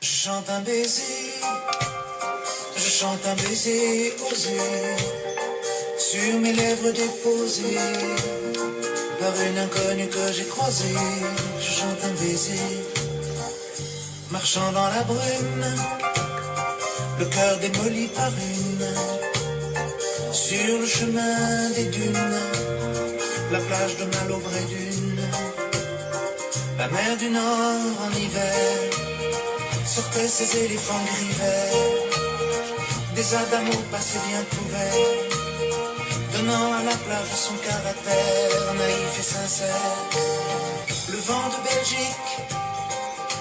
Je chante un baiser, je chante un baiser osé, sur mes lèvres déposées, par une inconnue que j'ai croisée. Je chante un baiser, marchant dans la brume, le cœur démoli par une, sur le chemin des dunes, la plage de Malauvré d'une, la mer du Nord en hiver, sortaient ces éléphants gris verts, des adamos passés bien couverts, donnant à la plage son caractère naïf et sincère. Le vent de Belgique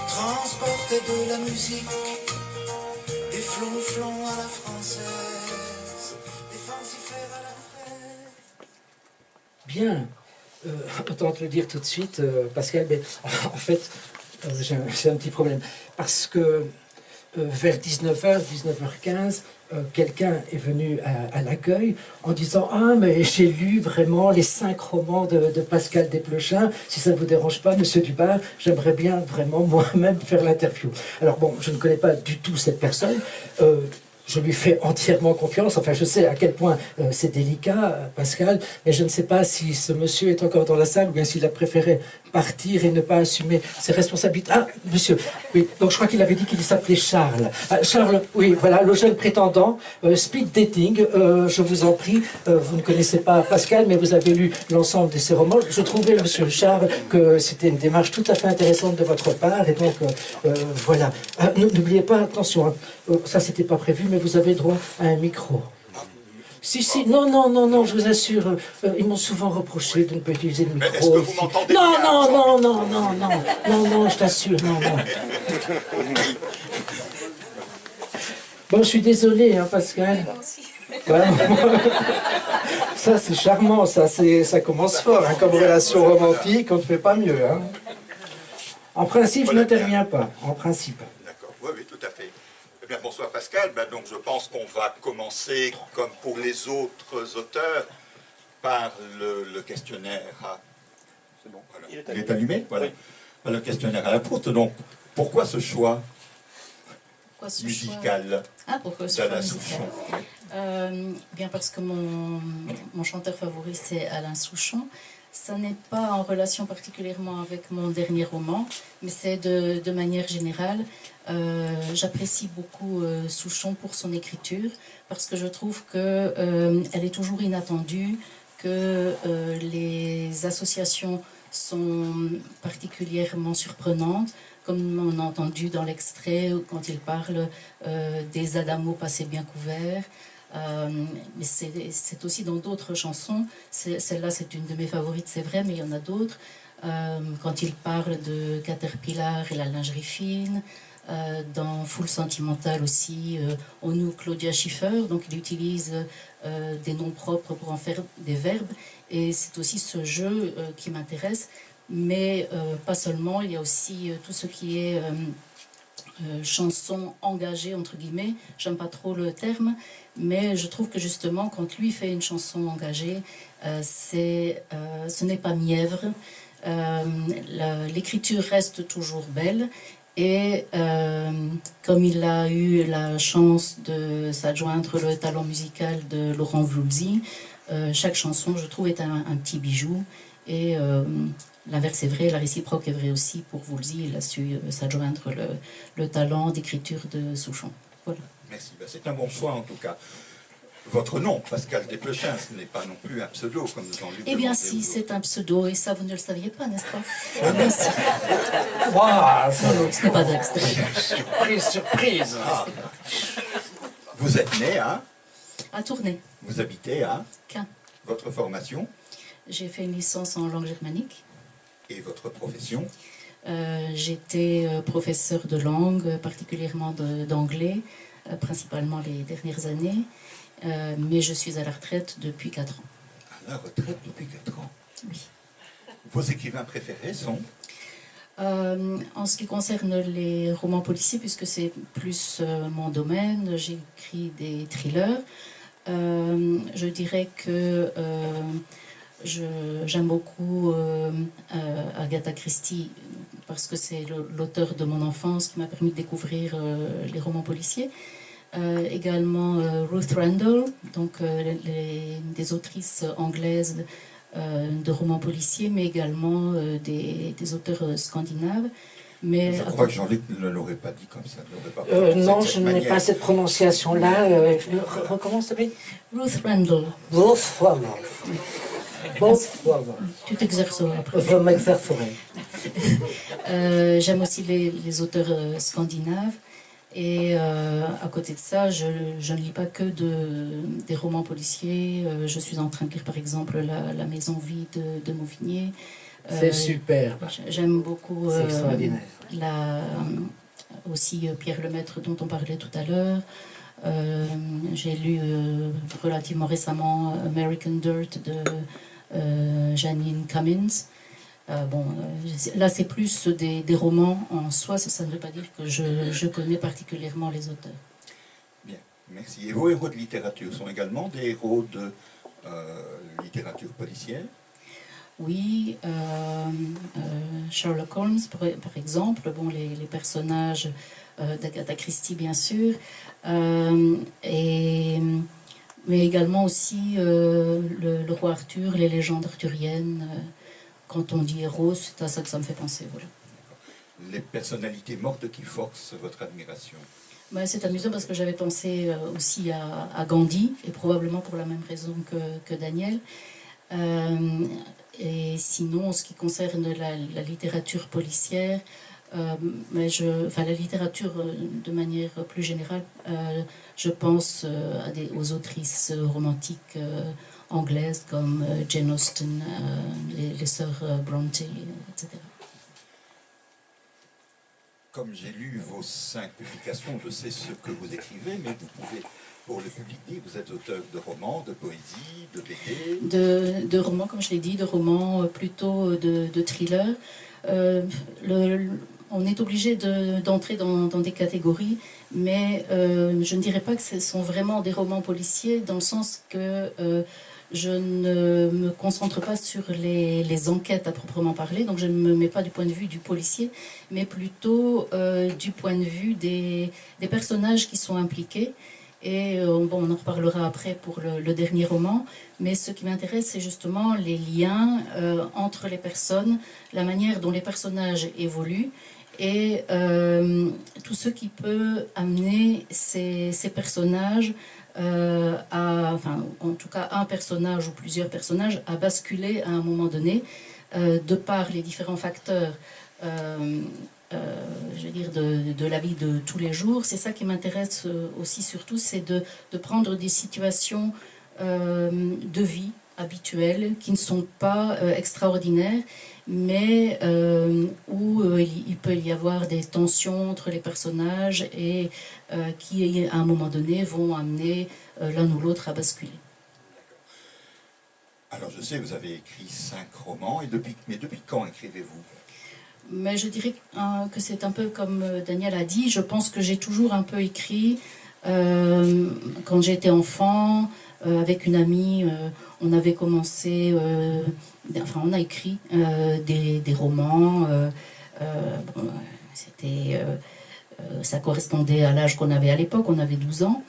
transportait de la musique, des flonflons à la française, des fancifères à la fraise. Bien, autant te le dire tout de suite, Pascal, mais en fait, j'ai un petit problème. Parce que vers 19h, 19h15, quelqu'un est venu à l'accueil en disant « Ah, mais j'ai lu vraiment les 5 romans de Pascal Desplechin. Si ça ne vous dérange pas, Monsieur Dubar, j'aimerais bien vraiment moi-même faire l'interview. » Alors bon, je ne connais pas du tout cette personne. Je lui fais entièrement confiance. Enfin, je sais à quel point c'est délicat, Pascal, mais je ne sais pas si ce monsieur est encore dans la salle ou bien s'il a préféré partir et ne pas assumer ses responsabilités. Ah, monsieur, oui, donc je crois qu'il avait dit qu'il s'appelait Charles. Ah, Charles, oui, voilà, le jeune prétendant, speed dating, je vous en prie, vous ne connaissez pas Pascal, mais vous avez lu l'ensemble de ses romans. Je trouvais, monsieur Charles, que c'était une démarche tout à fait intéressante de votre part, et donc, voilà. Ah, n'oubliez pas, attention, hein, ça c'était pas prévu, mais vous avez droit à un micro. Si, si, non, non, non, non, je vous assure, ils m'ont souvent reproché de ne pas utiliser le micro. Mais est-ce que vous m'entendez non, bien, non, non, non, non, non, non, non, je t'assure, non, non. Bon, je suis désolé, hein, Pascal. Ouais. Ça, c'est charmant, ça commence fort, hein, comme relation romantique, on ne fait pas mieux. Hein. En principe, je n'interviens pas, en principe. D'accord, oui, oui, tout à fait. Eh bien, bonsoir Pascal. Ben, donc, je pense qu'on va commencer, comme pour les autres auteurs, par le questionnaire à... C'est bon, voilà. Il est allumé, voilà. Oui. Le questionnaire à la Proust. Donc, pourquoi ce choix musical pourquoi ce choix musical Bien parce que mon chanteur favori, c'est Alain Souchon. Ça n'est pas en relation particulièrement avec mon dernier roman, mais c'est de manière générale. J'apprécie beaucoup Souchon pour son écriture, parce que je trouve qu'elle est toujours inattendue, que les associations sont particulièrement surprenantes, comme on a entendu dans l'extrait quand il parle des adamos passés bien couverts. Mais c'est aussi dans d'autres chansons. Celle-là, c'est une de mes favorites, c'est vrai, mais il y en a d'autres. Quand il parle de Caterpillar et la lingerie fine, dans Foule sentimentale aussi, on nous Claudia Schiffer, donc il utilise des noms propres pour en faire des verbes, et c'est aussi ce jeu qui m'intéresse, mais pas seulement, il y a aussi tout ce qui est chanson engagée, entre guillemets, j'aime pas trop le terme, mais je trouve que justement, quand lui fait une chanson engagée, ce n'est pas mièvre, l'écriture reste toujours belle, et comme il a eu la chance de s'adjoindre le talent musical de Laurent Voulzy, chaque chanson, je trouve, est un petit bijou, et l'inverse est vrai, la réciproque est vraie aussi pour Voulzy. Il a su s'adjoindre le talent d'écriture de Souchon. Voilà. Merci, ben, c'est un bon choix en tout cas. Votre nom, Pascal Desplechin, ce n'est pas non plus un pseudo comme Jean-Luc. Eh bien si, c'est un pseudo, et ça vous ne le saviez pas, n'est-ce pas? Eh bien si. Waouh, ce n'est pas vrai. surprise, surprise. Ah. Vous êtes né à Tournai. Vous habitez à Caen. Votre formation? J'ai fait une licence en langue germanique. Et votre profession? J'étais professeur de langue, particulièrement d'anglais, principalement les dernières années, mais je suis à la retraite depuis 4 ans. À la retraite depuis 4 ans? Oui. Vos écrivains préférés sont? En ce qui concerne les romans policiers, puisque c'est plus mon domaine, j'écris des thrillers. Je dirais que j'aime beaucoup Agatha Christie, parce que c'est l'auteur de mon enfance qui m'a permis de découvrir les romans policiers. Également Ruth Randall, donc des autrices anglaises de romans policiers, mais également des auteurs scandinaves. Mais je crois que Jean-Luc ne l'aurait pas dit comme ça. Non, je n'ai pas cette prononciation-là. Recommence, s'il Ruth Randall. Ruth Randall. Tu t'exerceras après. Je m'exercerai. J'aime aussi les auteurs scandinaves. Et à côté de ça, je ne lis pas que des romans policiers. Je suis en train de lire par exemple La Maison vide de Mauvigné. C'est superbe. J'aime beaucoup c'est extraordinaire. Aussi Pierre Lemaître dont on parlait tout à l'heure. J'ai lu relativement récemment American Dirt de Janine Cummins. Là c'est plus des romans en soi, ça ne veut pas dire que je connais particulièrement les auteurs. Bien, merci. Et vos héros de littérature sont également des héros de littérature policière? Oui, Sherlock Holmes par exemple, les personnages d'Agatha Christie bien sûr, mais également aussi le roi Arthur, les légendes arthuriennes. Quand on dit héros, c'est à ça que ça me fait penser. Voilà. Les personnalités mortes qui forcent votre admiration? C'est amusant parce que j'avais pensé aussi à Gandhi, et probablement pour la même raison que Daniel. Et sinon, en ce qui concerne la littérature policière, la littérature de manière plus générale, je pense aux autrices romantiques anglaises comme Jane Austen, les sœurs Brontë, etc. Comme j'ai lu vos 5 publications, je sais ce que vous écrivez, mais vous pouvez, pour le public, dire vous êtes auteur de romans, de poésie, de BD? De romans, comme je l'ai dit, de romans plutôt de thrillers. On est obligé d'entrer dans des catégories, mais je ne dirais pas que ce sont vraiment des romans policiers, dans le sens que je ne me concentre pas sur les enquêtes à proprement parler, donc je ne me mets pas du point de vue du policier, mais plutôt du point de vue des personnages qui sont impliqués. Et on en reparlera après pour le dernier roman, mais ce qui m'intéresse, c'est justement les liens entre les personnes, la manière dont les personnages évoluent, et tout ce qui peut amener ces personnages en tout cas un personnage ou plusieurs personnages à basculer à un moment donné de par les différents facteurs je veux dire de la vie de tous les jours. C'est ça qui m'intéresse aussi surtout, c'est de prendre des situations de vie habituelles qui ne sont pas extraordinaires, mais où il peut y avoir des tensions entre les personnages et qui, à un moment donné, vont amener l'un ou l'autre à basculer. Alors, je sais, vous avez écrit 5 romans, mais depuis quand écrivez-vous? Mais je dirais que c'est un peu comme Daniel a dit, je pense que j'ai toujours un peu écrit. Quand j'étais enfant, avec une amie, on avait commencé, on a écrit des romans. Ça correspondait à l'âge qu'on avait à l'époque, on avait 12 ans.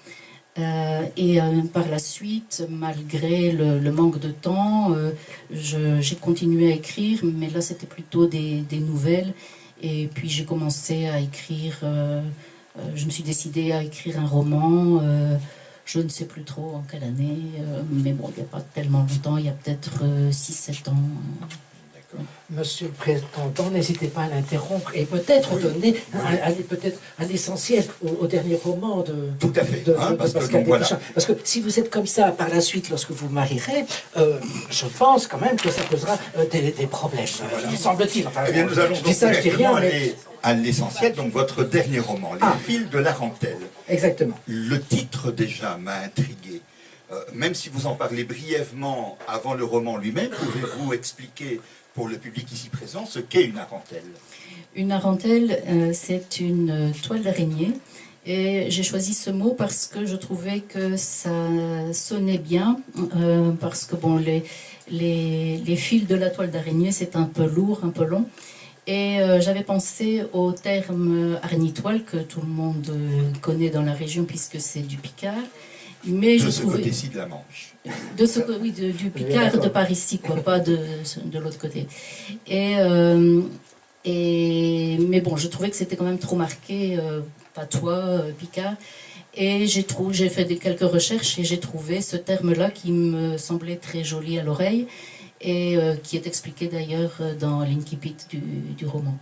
Par la suite, malgré le manque de temps, j'ai continué à écrire, mais là c'était plutôt des nouvelles. Et puis j'ai commencé à écrire, je me suis décidée à écrire un roman, je ne sais plus trop en quelle année, mais bon, il n'y a pas tellement longtemps, il y a peut-être 6-7 ans. Monsieur le Président, n'hésitez pas à l'interrompre et peut-être donner peut-être un essentiel au dernier roman de Pascal Descamps. Parce que si vous êtes comme ça par la suite, lorsque vous marierez, je pense quand même que ça posera des problèmes, semble-t-il. Enfin, eh bien, nous allons directement aller à l'essentiel, donc votre dernier roman, Les fils de Larentelle. Exactement. Le titre déjà m'a intrigué. Même si vous en parlez brièvement avant le roman lui-même, pouvez-vous expliquer pour le public ici présent ce qu'est une arentelle? Une arentelle, c'est une toile d'araignée. Et j'ai choisi ce mot parce que je trouvais que ça sonnait bien. Parce que bon, les fils de la toile d'araignée, c'est un peu lourd, un peu long. Et j'avais pensé au terme arnitoile que tout le monde connaît dans la région puisque c'est du Picard. Mais de ce côté-ci de la Manche. Oui, du Picard de par ici, quoi, pas de l'autre côté. Mais bon, je trouvais que c'était quand même trop marqué, patois, Picard. Et j'ai fait quelques recherches et j'ai trouvé ce terme-là qui me semblait très joli à l'oreille et qui est expliqué d'ailleurs dans l'incipit du roman.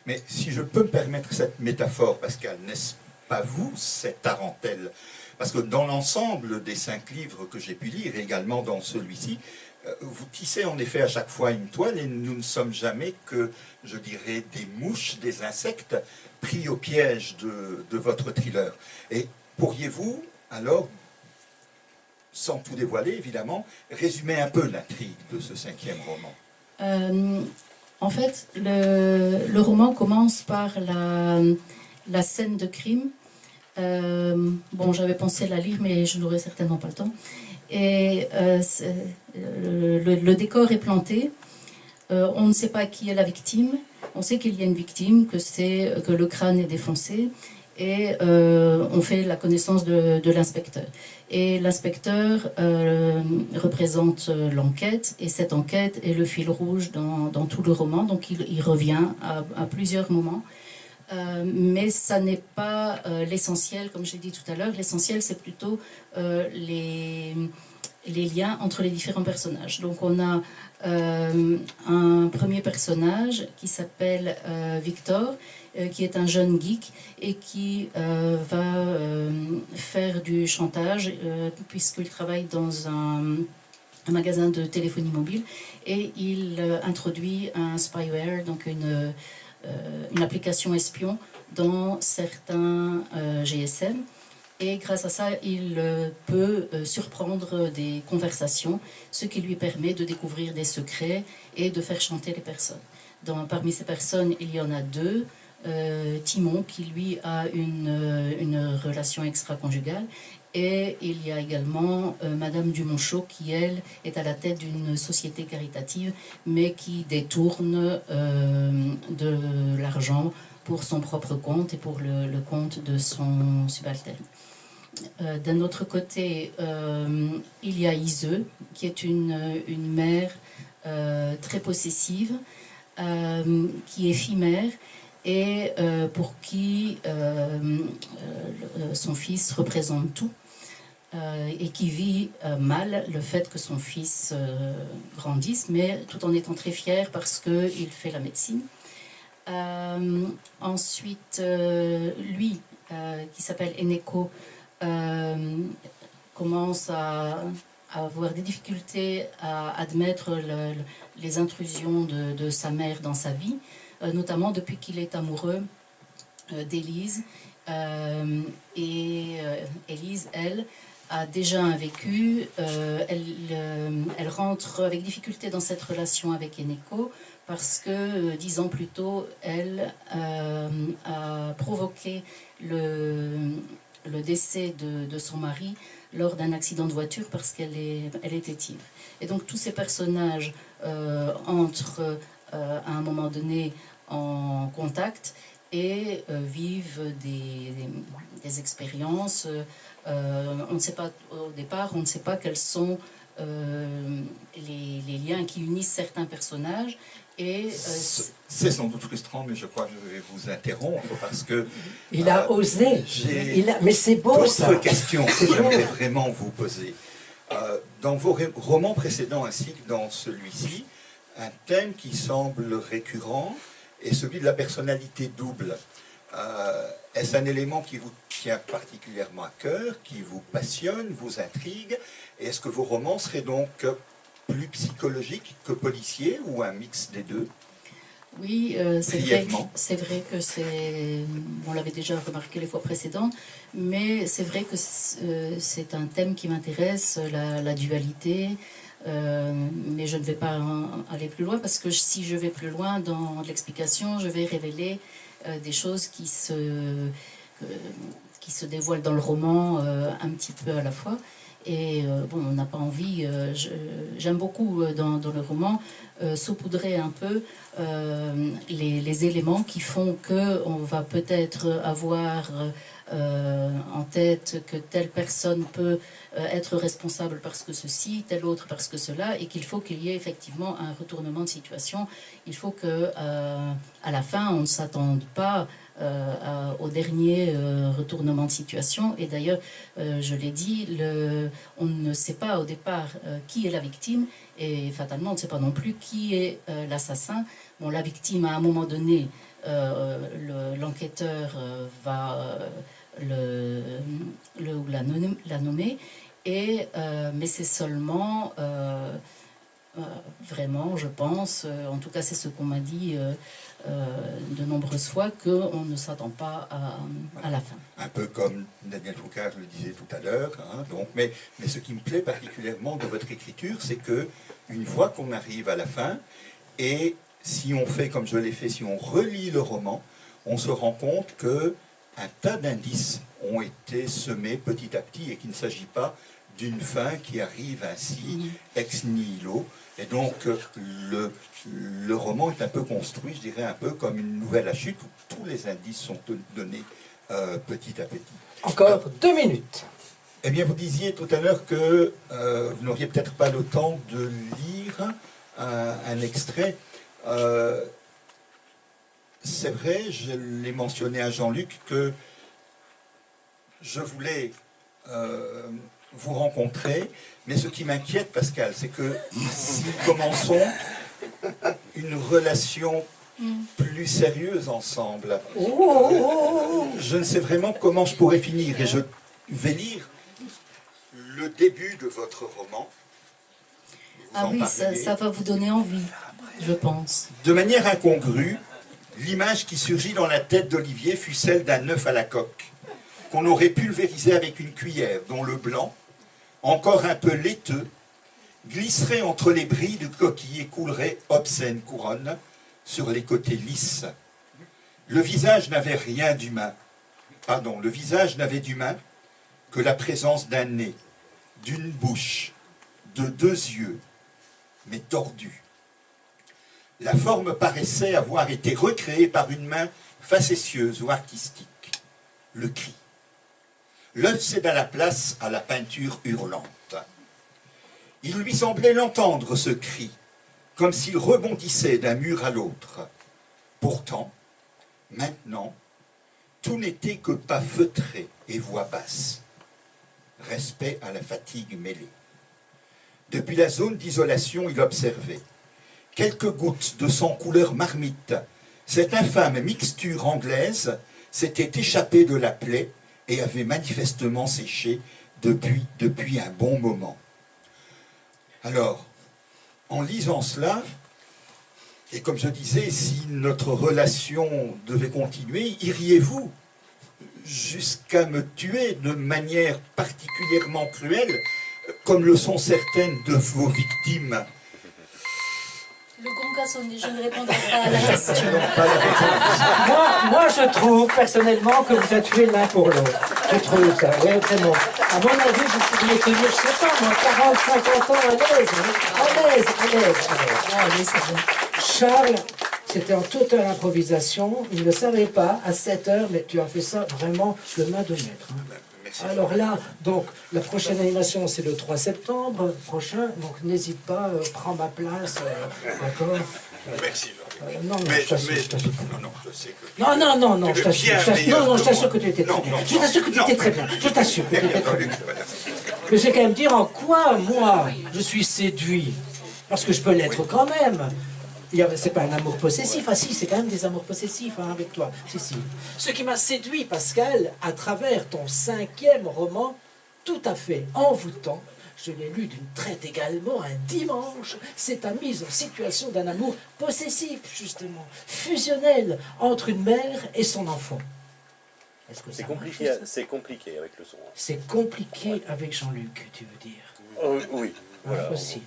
Mais si je peux me permettre cette métaphore, Pascal, n'est-ce pas vous, cette tarentelle? Parce que dans l'ensemble des 5 livres que j'ai pu lire, et également dans celui-ci, vous tissez en effet à chaque fois une toile et nous ne sommes jamais que, je dirais, des mouches, des insectes pris au piège de votre thriller. Et pourriez-vous, alors, sans tout dévoiler évidemment, résumer un peu l'intrigue de ce 5e roman? En fait, le roman commence par la scène de crime. Bon, j'avais pensé la lire, mais je n'aurais certainement pas le temps. Et le décor est planté. On ne sait pas qui est la victime. On sait qu'il y a une victime, que le crâne est défoncé. Et on fait la connaissance de l'inspecteur. Et l'inspecteur représente l'enquête, et cette enquête est le fil rouge dans tout le roman. Donc il revient à plusieurs moments. Mais ça n'est pas l'essentiel, comme j'ai dit tout à l'heure. L'essentiel, c'est plutôt les liens entre les différents personnages. Donc on a un premier personnage qui s'appelle Victor, qui est un jeune geek et qui va faire du chantage puisqu'il travaille dans un magasin de téléphonie mobile, et il introduit un spyware, donc une application espion dans certains GSM. Et grâce à ça, il peut surprendre des conversations, ce qui lui permet de découvrir des secrets et de faire chanter les personnes. Parmi ces personnes, il y en a 2. Timon, qui lui a une relation extra-conjugale, et il y a également Madame Dumonchot, qui elle est à la tête d'une société caritative, mais qui détourne de l'argent pour son propre compte et pour le compte de son subalterne. D'un autre côté, il y a Iseu, qui est une mère très possessive, qui est fille-mère, et pour qui son fils représente tout, et qui vit mal le fait que son fils grandisse, mais tout en étant très fier parce qu'il fait la médecine. Ensuite, lui, qui s'appelle Eneko, commence à avoir des difficultés à admettre les intrusions de sa mère dans sa vie, notamment depuis qu'il est amoureux d'Élise. Et Élise, elle, a déjà un vécu. Elle rentre avec difficulté dans cette relation avec Eneko parce que 10 ans plus tôt, elle a provoqué le décès de son mari lors d'un accident de voiture parce qu'elle était ivre. Et donc tous ces personnages entrent à un moment donné en contact et vivent des expériences. On ne sait pas au départ, on ne sait pas quels sont les liens qui unissent certains personnages. Et c'est sans doute frustrant, mais je crois que je vais vous interrompre parce que il a osé. Mais c'est beau ça. D'autres questions que j'aimerais vraiment vous poser. Dans vos romans précédents ainsi que dans celui-ci, un thème qui semble récurrent est celui de la personnalité double. Est-ce un élément qui vous tient particulièrement à cœur, qui vous passionne, vous intrigue? Et est-ce que vos romans seraient donc plus psychologiques que policiers ou un mix des deux? Oui, c'est vrai que on l'avait déjà remarqué les fois précédentes, mais c'est vrai que c'est un thème qui m'intéresse, la dualité. Mais je ne vais pas aller plus loin parce que si je vais plus loin dans l'explication, je vais révéler des choses qui se dévoilent dans le roman un petit peu à la fois. Et bon, on n'a pas envie, j'aime beaucoup dans le roman saupoudrer un peu les éléments qui font qu'on va peut-être avoir en tête que telle personne peut être responsable parce que ceci, telle autre parce que cela, et qu'il faut qu'il y ait effectivement un retournement de situation. Il faut que à la fin, on ne s'attende pas au dernier retournement de situation. Et d'ailleurs, je l'ai dit, on ne sait pas au départ qui est la victime, et fatalement, on ne sait pas non plus qui est l'assassin. Bon, la victime, à un moment donné, l'enquêteur va la nommer, mais c'est seulement vraiment, je pense, en tout cas c'est ce qu'on m'a dit de nombreuses fois, qu'on ne s'attend pas à la fin. Un peu comme Daniel Foucault le disait tout à l'heure, hein, donc, mais ce qui me plaît particulièrement de votre écriture, c'est que une fois qu'on arrive à la fin, et si on fait comme je l'ai fait, si on relit le roman, on se rend compte que un tas d'indices ont été semés petit à petit et qu'il ne s'agit pas d'une fin qui arrive ainsi ex nihilo. Et donc le roman est un peu construit, je dirais, un peu comme une nouvelle à chute où tous les indices sont donnés petit à petit. Encore 2 minutes. Eh bien, vous disiez tout à l'heure que vous n'auriez peut-être pas le temps de lire un extrait. C'est vrai, je l'ai mentionné à Jean-Luc, que je voulais vous rencontrer, mais ce qui m'inquiète, Pascal, c'est que si nous commençons une relation plus sérieuse ensemble, je ne sais vraiment comment je pourrais finir, et je vais lire le début de votre roman. Ah oui, ça va vous donner envie, je pense. De manière incongrue, l'image qui surgit dans la tête d'Olivier fut celle d'un œuf à la coque, qu'on aurait pulvérisé avec une cuillère, dont le blanc, encore un peu laiteux, glisserait entre les brilles de coquille et coulerait obscène couronne sur les côtés lisses. Le visage n'avait rien d'humain. Pardon, le visage n'avait d'humain que la présence d'un nez, d'une bouche, de 2 yeux, mais tordus. La forme paraissait avoir été recréée par une main facétieuse ou artistique. Le cri. L'œuf céda la place à la peinture hurlante. Il lui semblait l'entendre, ce cri, comme s'il rebondissait d'un mur à l'autre. Pourtant, maintenant, tout n'était que pas feutré et voix basse. Respect à la fatigue mêlée. Depuis la zone d'isolation, il observait. Quelques gouttes de sang couleur marmite, cette infâme mixture anglaise s'était échappée de la plaie et avait manifestement séché depuis un bon moment. Alors, en lisant cela, et comme je disais, si notre relation devait continuer, iriez-vous jusqu'à me tuer de manière particulièrement cruelle, comme le sont certaines de vos victimes? Le gong a sonné, je ne répondrai pas à la question. Moi, je trouve personnellement que vous êtes tués l'un pour l'autre. Je trouve ça, oui, vraiment. À mon avis, vous pourriez tenir, je sais pas, moi, 40, 50 ans à l'aise. À l'aise. Charles, c'était en totale improvisation. Il ne savait pas à 7 heures, mais tu as fait ça vraiment de main de maître. Alors là, donc, la prochaine animation, c'est le 3 septembre prochain, donc n'hésite pas, prends ma place, d'accord? Merci, Jean-Luc. Non, je sais que... Non, je t'assure que tu étais très bien. Je t'assure que tu étais très bien. Je t'assure que tu étais très bien. Mais je vais quand même dire en quoi, moi, je suis séduit. Parce que je peux l'être quand même. C'est pas un amour possessif, ah si, c'est quand même des amours possessifs hein, avec toi. Si. Ce qui m'a séduit, Pascal, à travers ton 5e roman, tout à fait envoûtant, je l'ai lu d'une traite également un dimanche, c'est ta mise en situation d'un amour possessif, justement, fusionnel, entre une mère et son enfant. Est-ce que c'est compliqué avec le son. C'est compliqué avec Jean-Luc, tu veux dire? Oui, voilà. Aussi.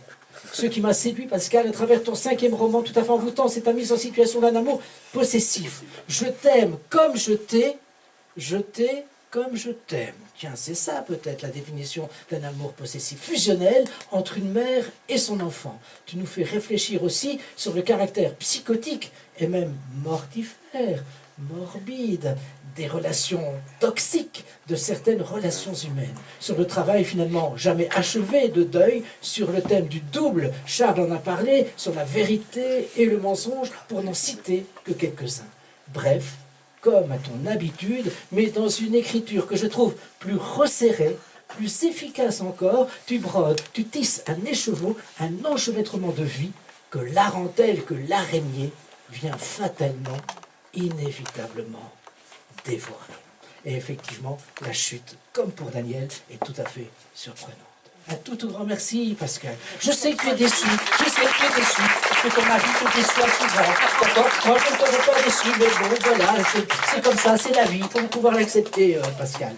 Ce qui m'a séduit, Pascal, à travers ton 5e roman tout à fait envoûtant, c'est ta mise en situation d'un amour possessif. Je t'aime comme je t'ai comme je t'aime. Tiens, c'est ça peut-être la définition d'un amour possessif fusionnel entre une mère et son enfant. Tu nous fais réfléchir aussi sur le caractère psychotique et même mortifère, morbide, des relations toxiques de certaines relations humaines, sur le travail finalement jamais achevé de deuil, sur le thème du double, Charles en a parlé, sur la vérité et le mensonge, pour n'en citer que quelques-uns. Bref, comme à ton habitude, mais dans une écriture que je trouve plus resserrée, plus efficace encore, tu brodes, tu tisses un écheveau, un enchevêtrement de vie que l'arentelle, que l'araignée vient fatalement, inévitablement dévorer. Et effectivement, la chute, comme pour Daniel, est tout à fait surprenante. Un tout grand merci, Pascal. Je sais que tu es déçu, que ton mari te déçoit souvent. D'accord, moi, je ne te veux pas déçu, mais bon, voilà, c'est comme ça, c'est la vie, il faut pouvoir l'accepter, Pascal.